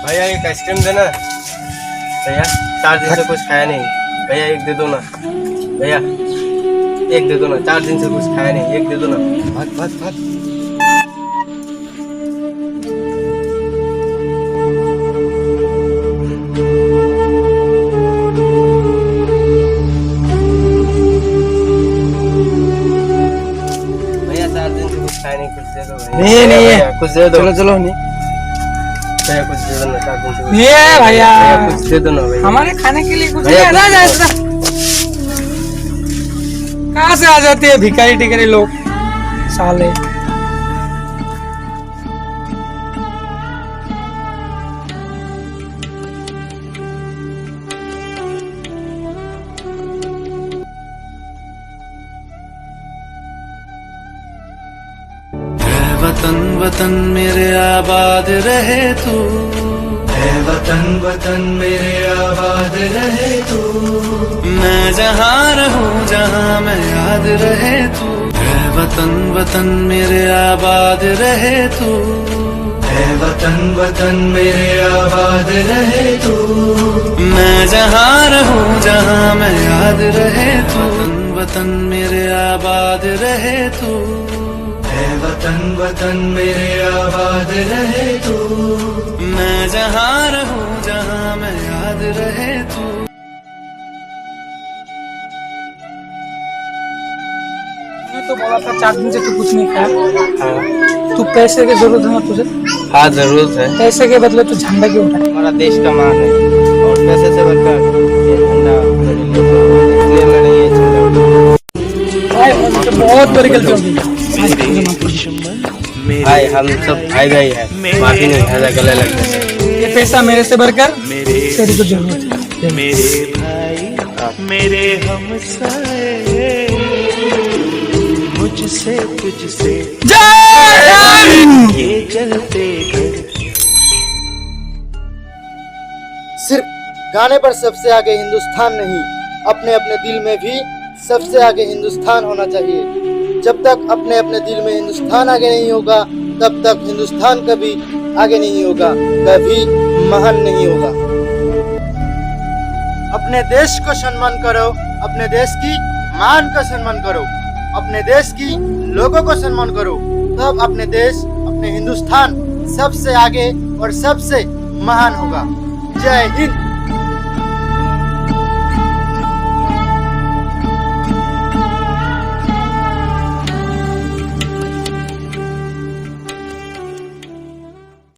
भैया एक आइसक्रीम देना। भैया 4 दिन से कुछ खाया नहीं। भैया एक दे दो ना। भैया एक दे दो ना, 4 दिन से कुछ खाया नहीं, एक दे दो ना। भाग भाग भाग। भैया 4 दिन से कुछ खाया नहीं, कुछ दे दो भैया। नहीं नहीं भैया, कुछ दे दो। चलो चलो नहीं भैया कुछ दे दो ना, 4 दिन से कुछ। ये भैया कुछ दे दो ना भैया। हमारे खाने के लिए कुछ भैया, नहीं है ना। कहाँ से आ जाते हैं भिखारी टिकरी लोग साले। वतन वतन मेरे आबाद रहे तू, है वतन वतन मेरे आबाद रहे तू। मैं जहाँ रहूँ जहाँ मैं याद रहे तू, है वतन वतन मेरे आबाद रहे तू, है वतन वतन मेरे आबाद रहे तू। मैं जहाँ रहूँ जहाँ मैं याद रहे तू, वतन मेरे आबाद रहे तू, है वतन वतन मेरे आबाद रहे तू। मैं जहाँ रहूँ जहाँ मैं याद रहे तू। मैं तो बोला था 4 दिन से तू कुछ नहीं खाया। हाँ तू पैसे की जरूरत है ना तुझे? हाँ जरूरत है। पैसे के बदले तू झंडा क्यों उठाया? हमारा देश का मान है और पैसे से बढ़कर ये झंडा मेरे लिए तो इसलिए मैंने ये झंडा उठाया। भाई मुझे बहुत बड़ी गलती हो गई। भाई हम सब भाई भाई है, माफी नहीं, ऐसा गले लग जाए। ये पैसा मेरे से बढ़कर तेरी को जरूरत है। मेरे भाई मेरे हमसाए, मुझसे तुझसे ये जलते घर। सिर्फ गाने पर सबसे आगे हिंदुस्तान नहीं, अपने अपने दिल में भी सबसे आगे हिंदुस्तान होना चाहिए। जब तक अपने अपने दिल में हिंदुस्तान आगे नहीं होगा, तब तक हिंदुस्तान कभी आगे नहीं होगा, कभी महान नहीं होगा। अपने देश को सम्मान करो, अपने देश की मान का सम्मान करो, अपने देश की लोगों को सम्मान करो, तब अपने देश, अपने हिंदुस्तान सबसे आगे और सबसे महान होगा। जय हिंद।